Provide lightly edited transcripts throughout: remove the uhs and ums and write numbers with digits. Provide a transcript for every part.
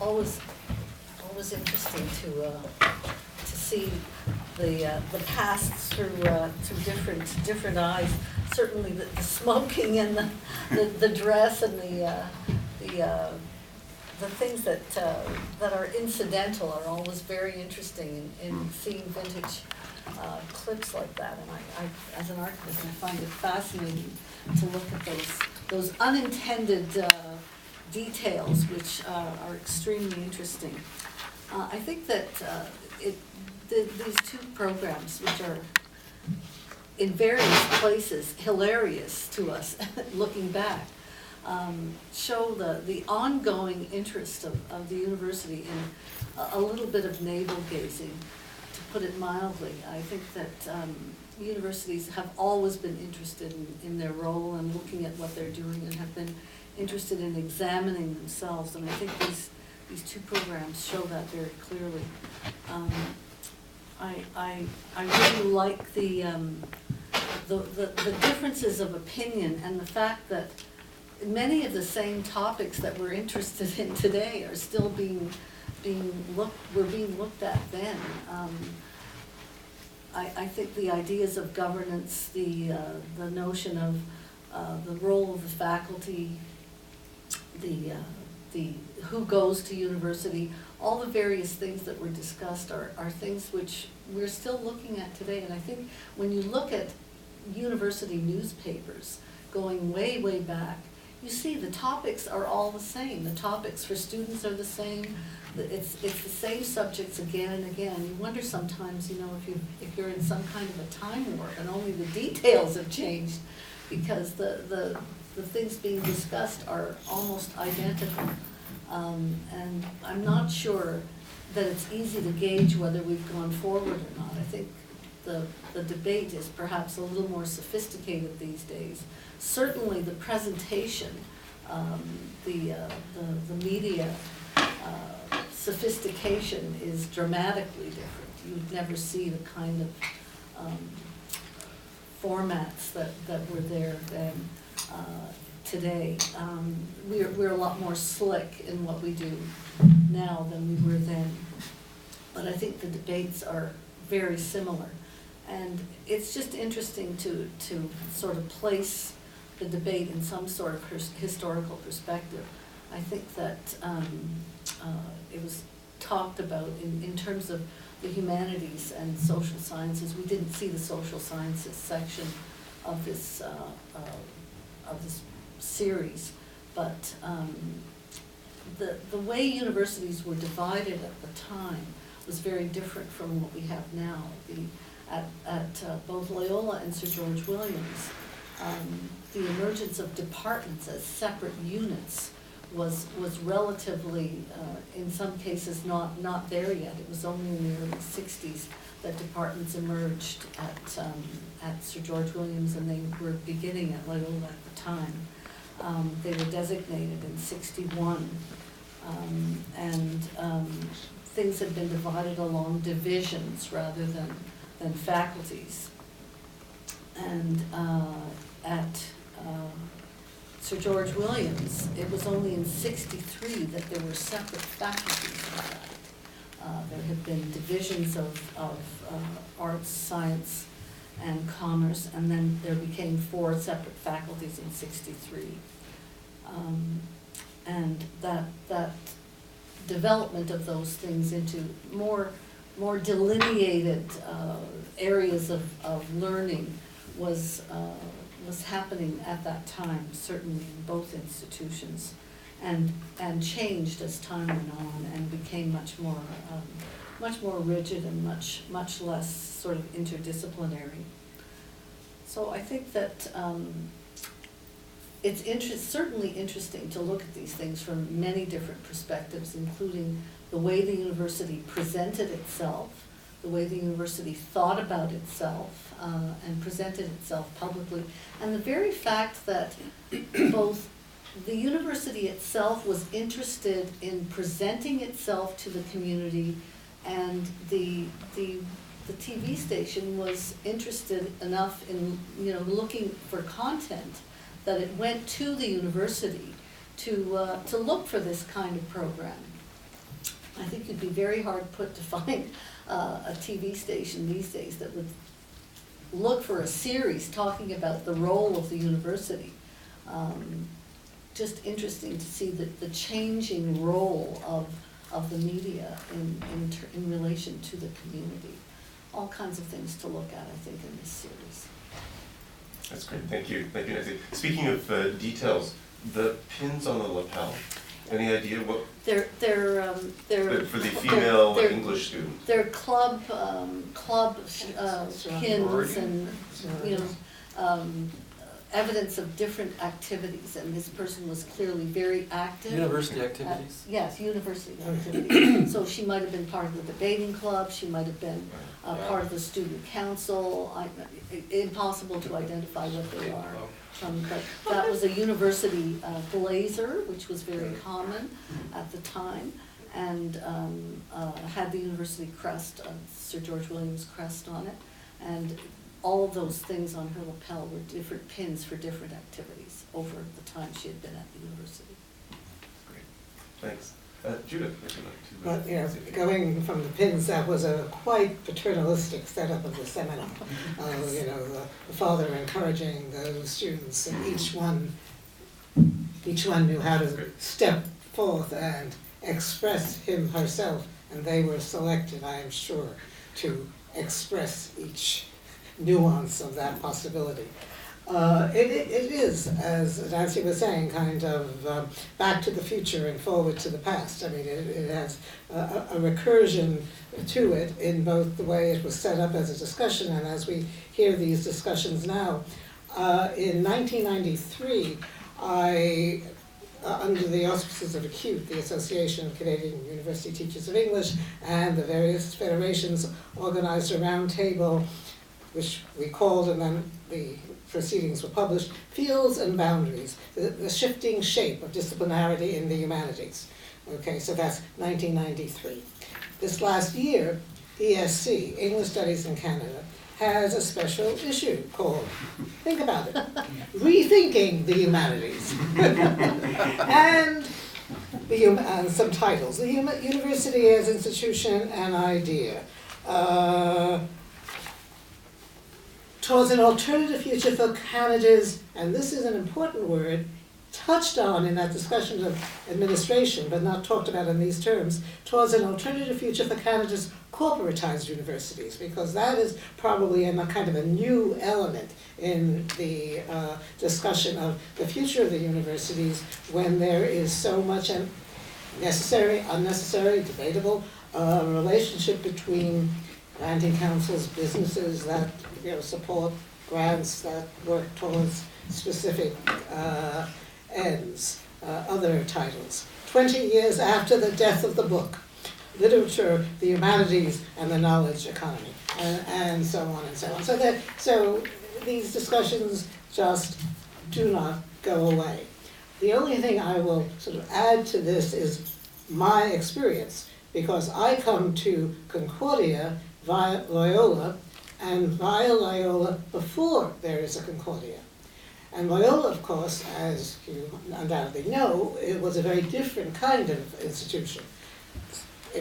always interesting to see the past through different eyes. Certainly the smoking and the dress and the things that are incidental are always very interesting in seeing vintage clips like that. And I, as an archivist, I find it fascinating to look at those unintended details, which are extremely interesting. I think that these two programs, which are in various places hilarious to us looking back, show the ongoing interest of the university in a little bit of navel gazing, to put it mildly. I think that universities have always been interested in their role and looking at what they're doing, and have been interested in examining themselves, and I think these two programs show that very clearly. I really like the differences of opinion, and the fact that many of the same topics that we're interested in today are still being looked at then. I think the ideas of governance, the notion of the role of the faculty, the who goes to university, all the various things that were discussed are things which we're still looking at today. And I think when you look at university newspapers going way, way back, you see the topics are all the same. The topics for students are the same. It's the same subjects again and again. You wonder sometimes, you know, if you're in some kind of a time warp and only the details have changed, because the things being discussed are almost identical. And I'm not sure that it's easy to gauge whether we've gone forward or not. I think the debate is perhaps a little more sophisticated these days. Certainly the presentation, the media sophistication is dramatically different. You'd never see the kind of formats that were there then. Today, we're a lot more slick in what we do now than we were then. But I think the debates are very similar. And it's just interesting to sort of place the debate in some sort of historical perspective. I think that it was talked about in terms of the humanities and social sciences. We didn't see the social sciences section of this series, but the way universities were divided at the time was very different from what we have now. At both Loyola and Sir George Williams, the emergence of departments as separate units was relatively, in some cases, not there yet. It was only in the early 60s that departments emerged at Sir George Williams, and they were beginning at Loyola at the time. They were designated in 61, and things had been divided along divisions rather than faculties. And at Sir George Williams, it was only in 63 that there were separate faculties, in fact. There had been divisions of arts, science, and commerce, and then there became 4 separate faculties in 63. And that development of those things into more delineated areas of learning was happening at that time, certainly in both institutions, and changed as time went on and became much more rigid and much less sort of interdisciplinary. So I think that it's certainly interesting to look at these things from many different perspectives, including the way the university presented itself, the way the university thought about itself and presented itself publicly, and the very fact that both the university itself was interested in presenting itself to the community, and the TV station was interested enough in looking for content that it went to the university to look for this kind of program. I think you'd be very hard put to find a TV station these days that would look for a series talking about the role of the university. Just interesting to see the changing role of the media in relation to the community. All kinds of things to look at, I think, in this series. That's great. Thank you, Nancy. Speaking of details, the pins on the lapel. Any idea what? They're for the female they're English student. They're club pins and evidence of different activities, and this person was clearly very active. University activities? Yes, university activities. So she might have been part of the debating club, she might have been part of the student council. Impossible to identify what they are. But that was a university blazer, which was very common at the time, and had the university crest, Sir George Williams crest on it. And all of those things on her lapel were different pins for different activities over the time she had been at the university. Great, thanks. Judith, would you like to? But, going from the pins, that was a quite paternalistic setup of the seminar. The father encouraging those students, and each one knew how to step forth and express him herself, and they were selected, I am sure, to express each nuance of that possibility. It is, as Nancy was saying, kind of back to the future and forward to the past. I mean, it has a recursion to it in both the way it was set up as a discussion and as we hear these discussions now. In 1993, I, under the auspices of ACUTE, the Association of Canadian University Teachers of English, and the various federations, organized a roundtable, which we called, and then the proceedings were published, Fields and Boundaries, the shifting shape of disciplinarity in the humanities. Okay, so that's 1993. This last year, ESC, English Studies in Canada, has a special issue called, think about it, Rethinking the Humanities. and some titles, the University as Institution and Idea. Towards an alternative future for Canada's, and this is an important word, touched on in that discussion of administration, but not talked about in these terms, towards an alternative future for Canada's corporatized universities, because that is probably a kind of a new element in the discussion of the future of the universities when there is so much necessary, unnecessary, debatable relationship between granting councils, businesses that support grants that work towards specific ends, other titles. 20 years after the death of the book, literature, the humanities, and the knowledge economy, and so on and so on. So these discussions just do not go away. The only thing I will sort of add to this is my experience, because I come to Concordia via Loyola, and via Loyola before there is a Concordia. And Loyola, of course, as you undoubtedly know, it was a very different kind of institution.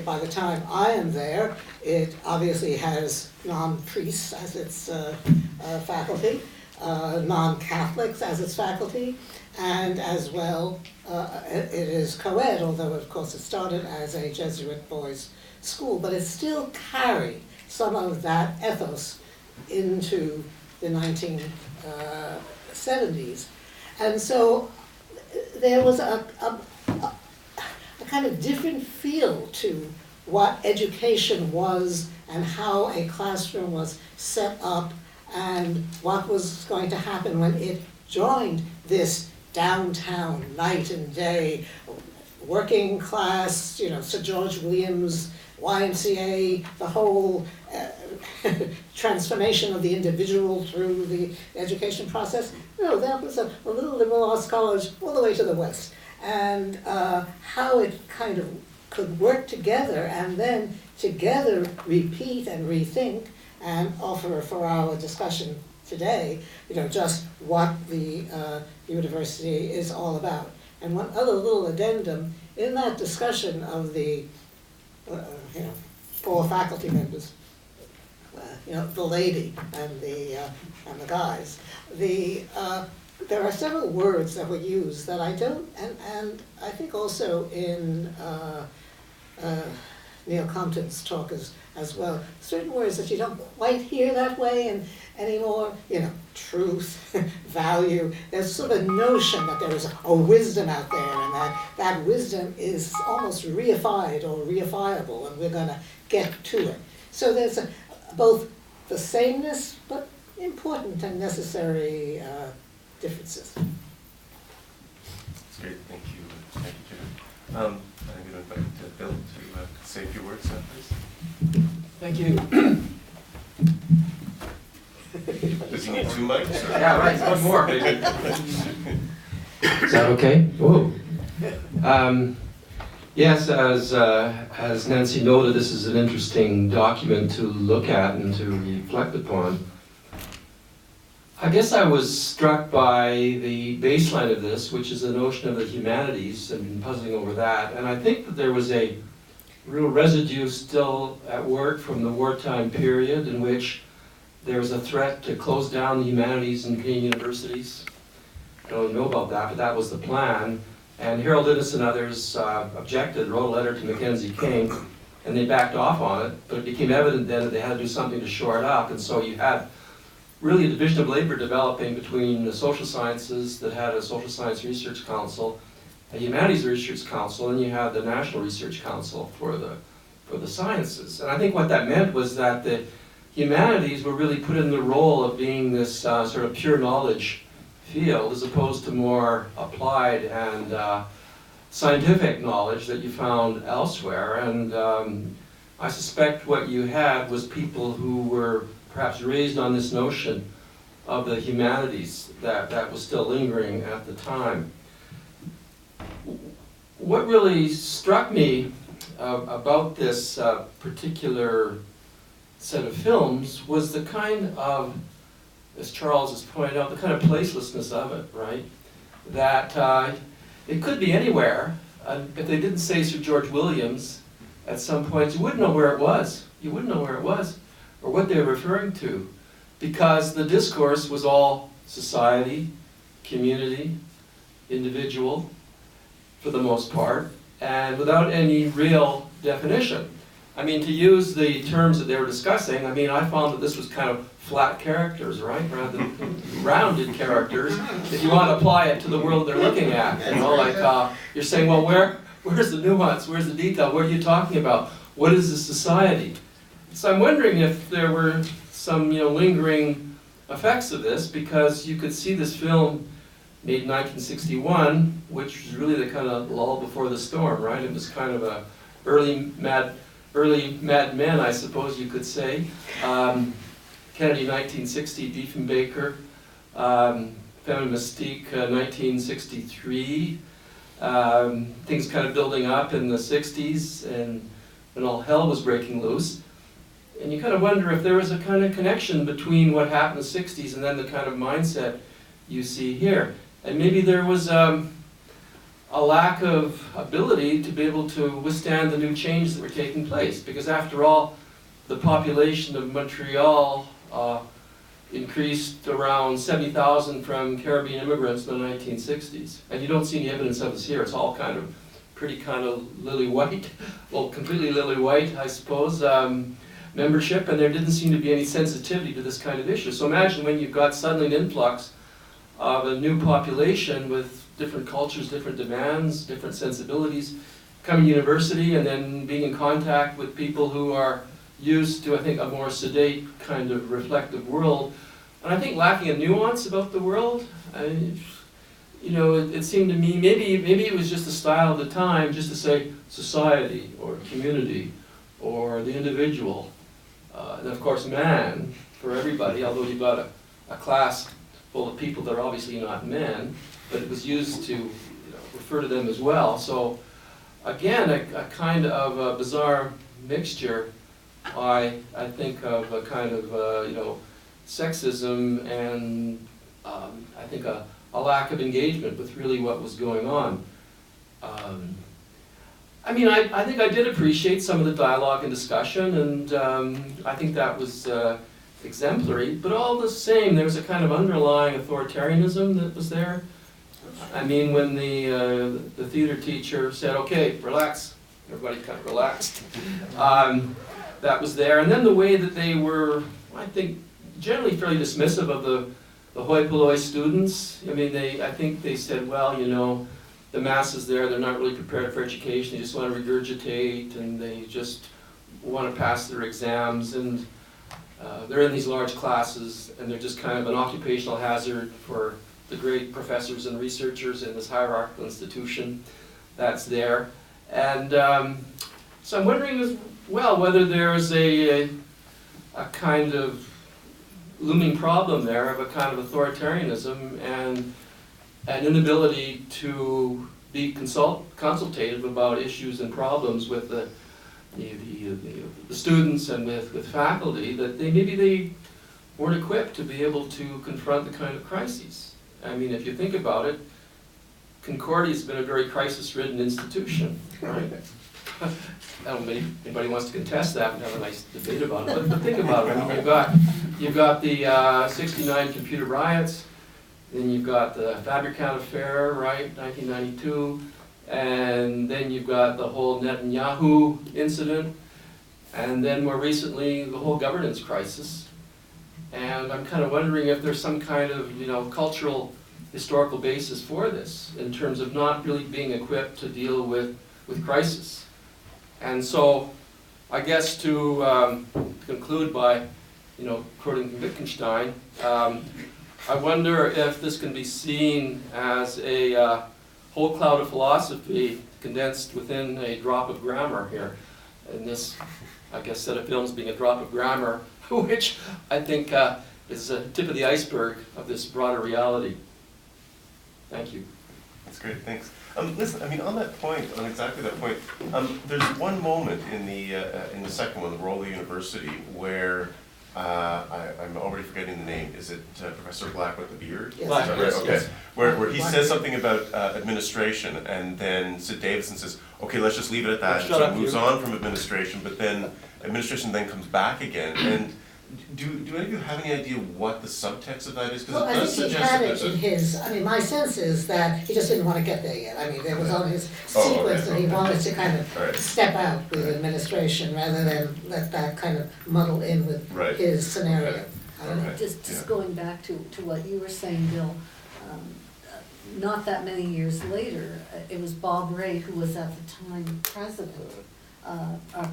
By the time I am there, it obviously has non-priests as its faculty, non-Catholics as its faculty, and as well, it is co-ed, although of course it started as a Jesuit boys' school, but it still carried some of that ethos into the 1970s. And so there was a kind of different feel to what education was and how a classroom was set up and what was going to happen when it joined this downtown night and day working class, Sir George Williams, YMCA, the whole transformation of the individual through the education process. No, that was a little liberal arts college all the way to the west. And how it kind of could work together and then together repeat and rethink and offer for our discussion today, just what the university is all about. And one other little addendum, in that discussion of the you know, 4 faculty members, you know, the lady and the guys. There are several words that were used that I don't, and I think also in Neil Compton's talk as well, certain words that you don't quite hear that way anymore, you know, truth, value. There's sort of a notion that there is a wisdom out there, and that wisdom is almost reified or reifiable, and we're going to get to it. So there's both the sameness, but important and necessary differences. That's great, thank you, Jim. I'm going to invite Bill to say a few words now, please. Thank you. Does he need 2 mics? Or? Yeah, right, one more. Is that okay? Whoa. Yes, as Nancy noted, this is an interesting document to look at and to reflect upon. I guess I was struck by the baseline of this, which is the notion of the humanities. I've been puzzling over that, and I think that there was a real residue still at work from the wartime period in which there was a threat to close down the humanities in Canadian universities. I don't know about that, but that was the plan. And Harold Innes and others objected, wrote a letter to Mackenzie King, and they backed off on it, but it became evident then that they had to do something to shore it up, and so you had really a division of labor developing between the social sciences that had a social science research council, a humanities research council, and you had the National Research Council for the sciences. And I think what that meant was that the humanities were really put in the role of being this sort of pure knowledge field as opposed to more applied and scientific knowledge that you found elsewhere. And I suspect what you had was people who were perhaps raised on this notion of the humanities that was still lingering at the time. What really struck me about this particular set of films was the kind of, as Charles has pointed out, the kind of placelessness of it, right? That it could be anywhere. If they didn't say Sir George Williams at some point, you wouldn't know where it was. You wouldn't know where it was or what they were referring to, because the discourse was all society, community, individual, for the most part, and without any real definition. I mean, to use the terms that they were discussing, I mean, I found that this was kind of flat characters, right, rather than rounded characters, if you want to apply it to the world they're looking at. You know, like, you're saying, well, where's the nuance, where's the detail, what are you talking about? What is the society? So I'm wondering if there were some, lingering effects of this, because you could see this film made in 1961, which was really the kind of lull before the storm, right? It was kind of a early Mad Men, I suppose you could say. Kennedy, 1960, Diefenbaker, Feminine Mystique, 1963. Things kind of building up in the 60s, and when all hell was breaking loose. And you kind of wonder if there was a kind of connection between what happened in the 60s and then the kind of mindset you see here. And maybe there was a lack of ability to be able to withstand the new changes that were taking place. Because after all, the population of Montreal increased around 70,000 from Caribbean immigrants in the 1960s. And you don't see any evidence of this here. It's all kind of pretty kind of lily white, well, completely lily white, I suppose, membership, and there didn't seem to be any sensitivity to this kind of issue. So imagine when you've got suddenly an influx of a new population with different cultures, different demands, different sensibilities, coming to university and then being in contact with people who are used to, I think, a more sedate kind of reflective world. And I think lacking a nuance about the world, it seemed to me, maybe it was just the style of the time just to say society or community or the individual. And of course man for everybody, although you've got a class full of people that are obviously not men, but it was used to refer to them as well. So again, a kind of a bizarre mixture, I think, of a kind of sexism and I think a lack of engagement with really what was going on. I mean, I think I did appreciate some of the dialogue and discussion, and I think that was exemplary, but all the same, there was a kind of underlying authoritarianism that was there. I mean, when the theater teacher said, okay, relax, everybody kind of relaxed, that was there. And then the way that they were, I think, generally fairly dismissive of the hoi polloi students. I mean, I think they said, well, you know, the masses there, they're not really prepared for education, they just want to regurgitate, and they just want to pass their exams, and they're in these large classes, and they're just kind of an occupational hazard for the great professors and researchers in this hierarchical institution that's there. And so I'm wondering as well whether there's a kind of looming problem there of a kind of authoritarianism and an inability to be consultative about issues and problems with the students and with faculty, that maybe they weren't equipped to be able to confront the kind of crises. I mean, if you think about it, Concordia's been a very crisis-ridden institution, right? I don't know if anybody wants to contest that and have a nice debate about it, but think about it. I mean, you've got the 69 computer riots, then you've got the Fabricant affair, right, 1992, and then you've got the whole Netanyahu incident, and then more recently, the whole governance crisis. And I'm kind of wondering if there's some kind of, you know, cultural, historical basis for this, in terms of not really being equipped to deal with crisis. And so, I guess to conclude by, you know, quoting Wittgenstein, I wonder if this can be seen as a whole cloud of philosophy condensed within a drop of grammar here. And this, I guess, set of films being a drop of grammar, which I think is a tip of the iceberg of this broader reality. Thank you. That's great, thanks. Listen, I mean, on that point, on exactly that point, there's one moment in the second one, the Role of the University, where I'm already forgetting the name. Is it Professor Black with the beard? Yes. Black, Is that right? yes, Okay. yes. Where he says something about administration, and then Sid Davidson says, "Okay, let's just leave it at that." Well, And shut so up, it moves you. on from administration, but then administration then comes back again. And do any of you have any idea what the subtext of that is? Because Well, it I does think he suggest had that it there's in a his, I mean, my sense is that he just didn't want to get there yet. I mean, there was on his Oh, sequence okay, that he okay. wanted to kind All right. of step out with administration rather than let that kind of muddle in with Right. his scenario. Okay. I don't know. Okay. Just Yeah. going back to what you were saying, Bill, not that many years later, it was Bob Ray, who was at the time president,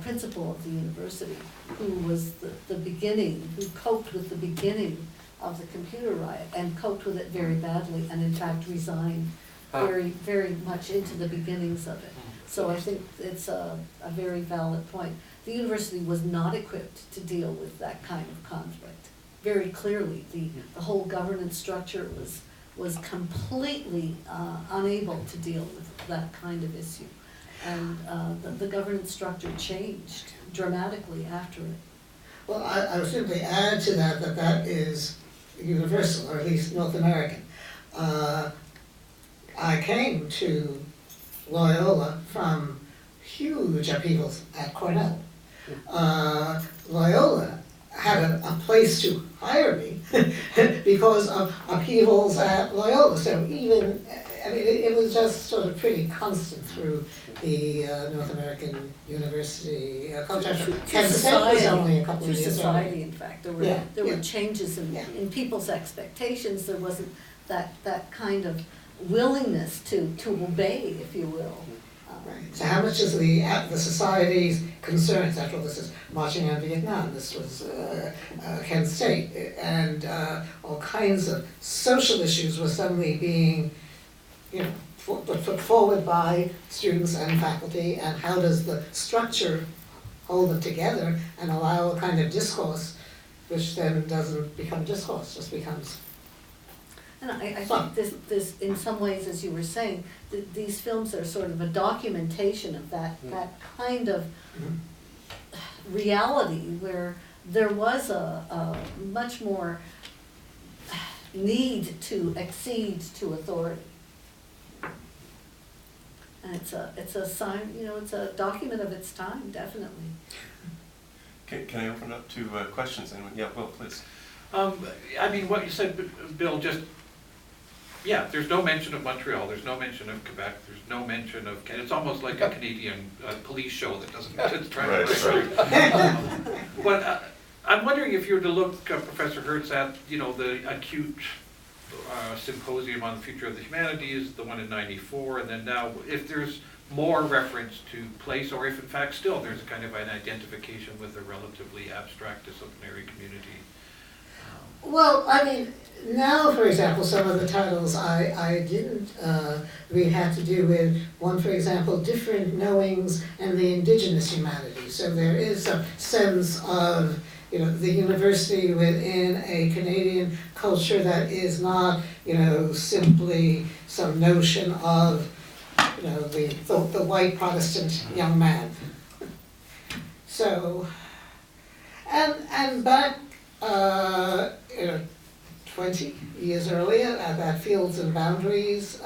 principal of the university, who was the beginning, who coped with the beginning of the computer riot, and coped with it very badly, and in fact resigned very, very much into the beginnings of it. So I think it's a very valid point. The university was not equipped to deal with that kind of conflict. Very clearly, the whole governance structure was completely unable to deal with that kind of issue. And the governance structure changed dramatically after it. Well, I would simply add to that that is universal, or at least North American. I came to Loyola from huge upheavals at Cornell. Loyola had a place to hire me because of upheavals at Loyola. So even, I mean, it was just sort of pretty constant through the North American University culture. Kent State was only a couple Through of years society, early. in fact, there Yeah, were yeah. changes Yeah. in people's expectations. There wasn't that kind of willingness to obey, if you will. Right. So how much is the society's concerns, after all, this is marching on Vietnam, this was Kent State, and all kinds of social issues were suddenly being, you know, put forward by students and faculty, and how does the structure hold them together and allow a kind of discourse, which then doesn't become discourse, just becomes. And I think this, in some ways, as you were saying, these films are sort of a documentation of that kind of reality where there was a much more need to accede to authority. And it's a sign, you know, it's a document of its time, definitely. Can I open up to questions? Anyone? Yeah, Will, please. I mean, what you said, Bill, just, yeah, there's no mention of Montreal, there's no mention of Quebec, there's no mention of, it's almost like a Canadian police show that doesn't, it's trying to. But I'm wondering if you were to look, Professor Hertz, at, you know, the acute symposium on the future of the humanities, the one in '94, and then now, if there's more reference to place, or if in fact still there's a kind of an identification with a relatively abstract disciplinary community. Well, I mean, now, for example, some of the titles I didn't read had to do with, one, for example, different knowings and the indigenous humanities. So there is a sense of, you know, the university within a Canadian culture that is not, you know, simply some notion of, you know, the white Protestant young man. So, and back, you know, 20 years earlier at that Fields and Boundaries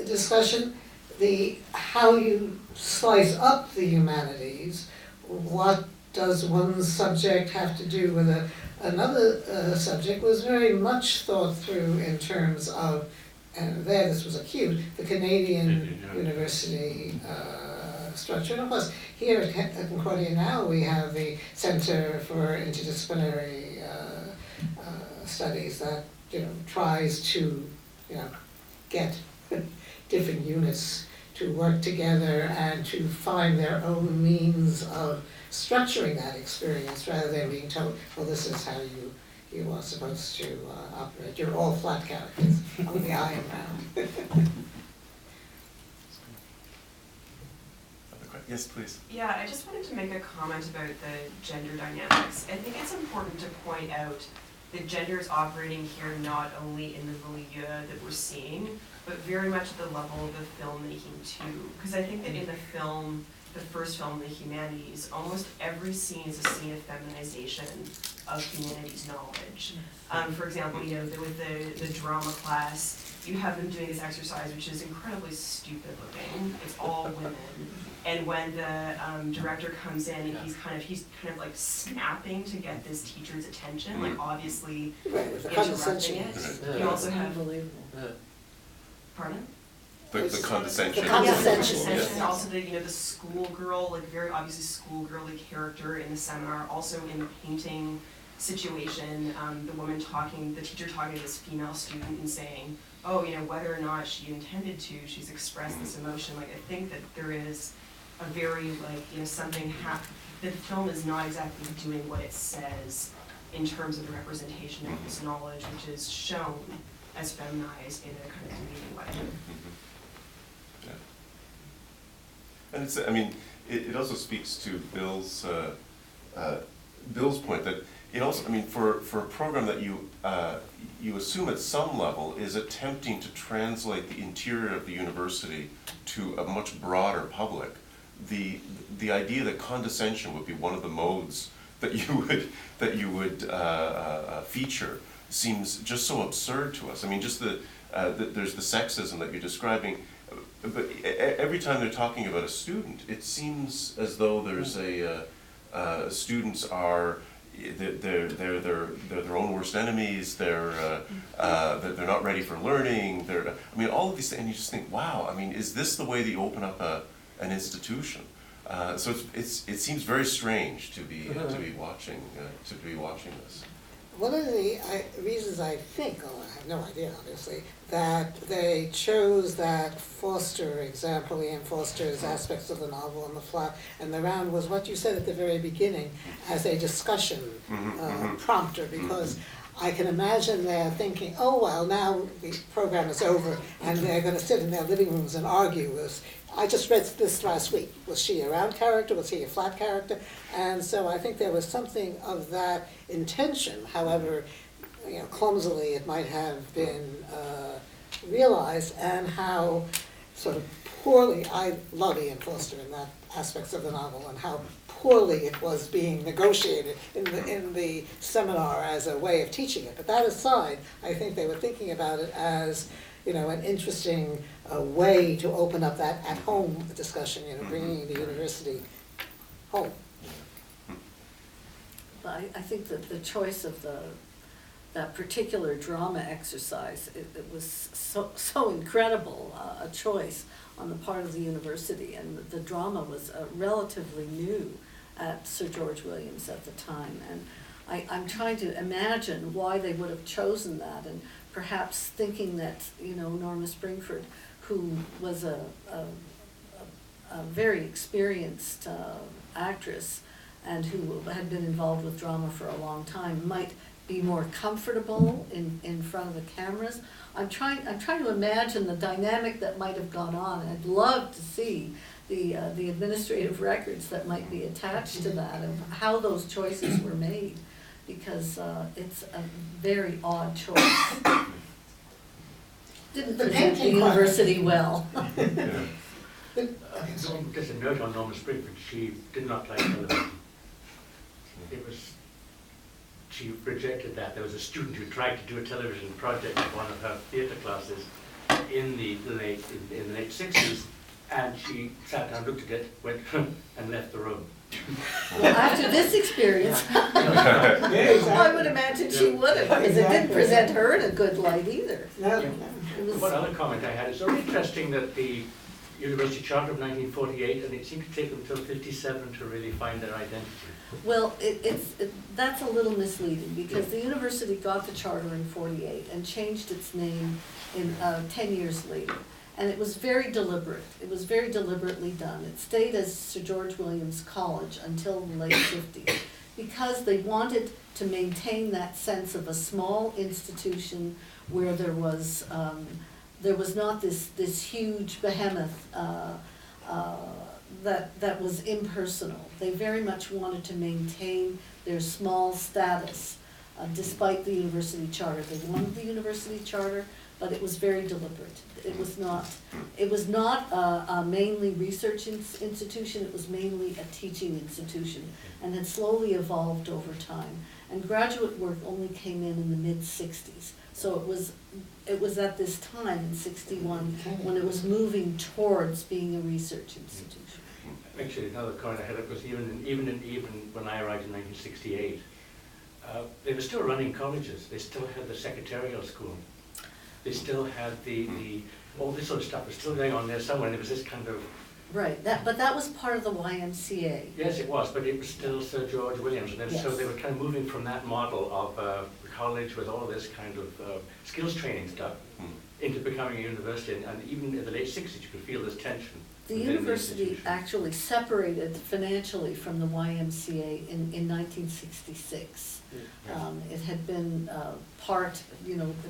discussion, how you slice up the humanities, what does one subject have to do with another subject, was very much thought through in terms of, and there this was acute, the Canadian university structure. And of course, here at Concordia now we have the Center for Interdisciplinary Studies that, you know, tries to, you know, get different units to work together and to find their own means of structuring that experience rather than being told, well, this is how you are supposed to operate. You're all flat characters, only I am round. Yes, please. Yeah, I just wanted to make a comment about the gender dynamics. I think it's important to point out that gender is operating here not only in the milieu that we're seeing, but very much at the level of the filmmaking too. Because I think that in the film, the first film, The Humanities, almost every scene is a scene of feminization of humanities knowledge. For example, you know, with the drama class, you have them doing this exercise which is incredibly stupid looking. It's all women. And when the director comes in and he's kind of like snapping to get this teacher's attention, like obviously interrupting it. You also have, pardon? The condescension. The condescension. Yes. And also the, you know, the schoolgirl, like very obviously schoolgirly character in the seminar, also in the painting situation, the teacher talking to this female student and saying, oh, you know, whether or not she intended to, she's expressed this emotion. Like, I think that there is a very, like, you know, the film is not exactly doing what it says in terms of the representation of this knowledge, which is shown as feminized in a kind of demeaning way. Yeah. And it's, I mean, it also speaks to Bill's point that it also, I mean, for a program that you assume at some level is attempting to translate the interior of the university to a much broader public, the idea that condescension would be one of the modes that you would feature seems just so absurd to us. I mean, just there's the sexism that you're describing, but every time they're talking about a student, it seems as though there's students are they're their own worst enemies. They're not ready for learning. I mean, all of these things, and you just think, wow. I mean, is this the way that you open up an institution? So it seems very strange to be watching this. One of the reasons I think, I have no idea obviously, that they chose that Forster example, Ian Forster's aspects of the novel and the flat and the round, was what you said at the very beginning as a discussion prompter, because I can imagine they're thinking, oh well, now the program is over and they're going to sit in their living rooms and argue. I just read this last week. Was she a round character? Was he a flat character? And so I think there was something of that intention. However, you know, clumsily it might have been realized, and how sort of poorly, I love Ian Forster in that aspects of the novel, and how poorly it was being negotiated in the seminar as a way of teaching it. But that aside, I think they were thinking about it as, an interesting way to open up that at-home discussion, bringing the university home. But I think that the choice of that particular drama exercise, it was so incredible a choice on the part of the university, and the drama was relatively new at Sir George Williams at the time, and I'm trying to imagine why they would have chosen that, and perhaps thinking that Norma Springford, who was a very experienced actress and who had been involved with drama for a long time, might be more comfortable in front of the cameras. I'm trying to imagine the dynamic that might have gone on, and I'd love to see the administrative records that might be attached to that, of how those choices were made, because it's a very odd choice. Didn't present the university well. Just a note on Norma Springford, she did not like television. She rejected that. There was a student who tried to do a television project at one of her theatre classes in the late 60s, and she sat down, looked at it, went and left the room. Well, after this experience, I would imagine she would have, because it didn't present her in a good light either. No, Yeah. It was- One other comment I had, it's very interesting that the University Charter of 1948, and it seemed to take them until 57 to really find their identity. Well, that's a little misleading, because the university got the charter in 48 and changed its name in 10 years later. And it was very deliberate. It was very deliberately done. It stayed as Sir George Williams College until the late 50s, because they wanted to maintain that sense of a small institution where there was not this huge behemoth that was impersonal. They very much wanted to maintain their small status, despite the university charter. They wanted the university charter, but it was very deliberate. It was not a mainly research institution. It was mainly a teaching institution, and had slowly evolved over time. And graduate work only came in the mid-60s. So it was at this time in 61 when it was moving towards being a research institution. Actually, another comment I had, it was even when I arrived in 1968, they were still running colleges. They still had the secretarial school. They still had all this sort of stuff was still going on there somewhere, and it was this kind of... Right, but that was part of the YMCA. Yes, it was, but it was still Sir George Williams, and Yes. so they were kind of moving from that model of college with all this kind of skills training stuff into becoming a university, and even in the late 60s you could feel this tension. The within university institution. actually separated financially from the YMCA in 1966. It had been part,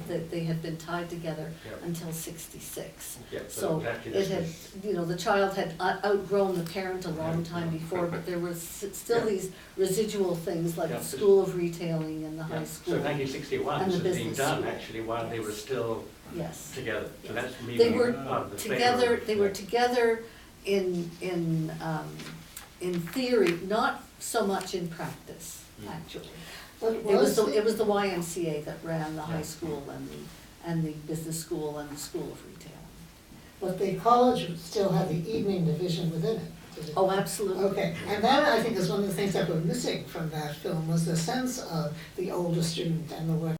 that they had been tied together Yep. until 66. Yeah, So exactly it this had, was- the child had outgrown the parent a long time before, but there was still Yeah. these residual things like Yeah. the School of Retailing and the Yeah. high So school. 1961 and the this was being business done school. actually while they were Yes. still Yes. together. So Yes. that's maybe They were part of the together, flavor of they were it. together in theory, not so much in practice, actually. But It was the YMCA that ran the high school and the business school and the School of Retailing. But the college still had the evening division within it. Did it? Oh, absolutely. Okay, and that I think is one of the things that were missing from that film, was the sense of the older student and the work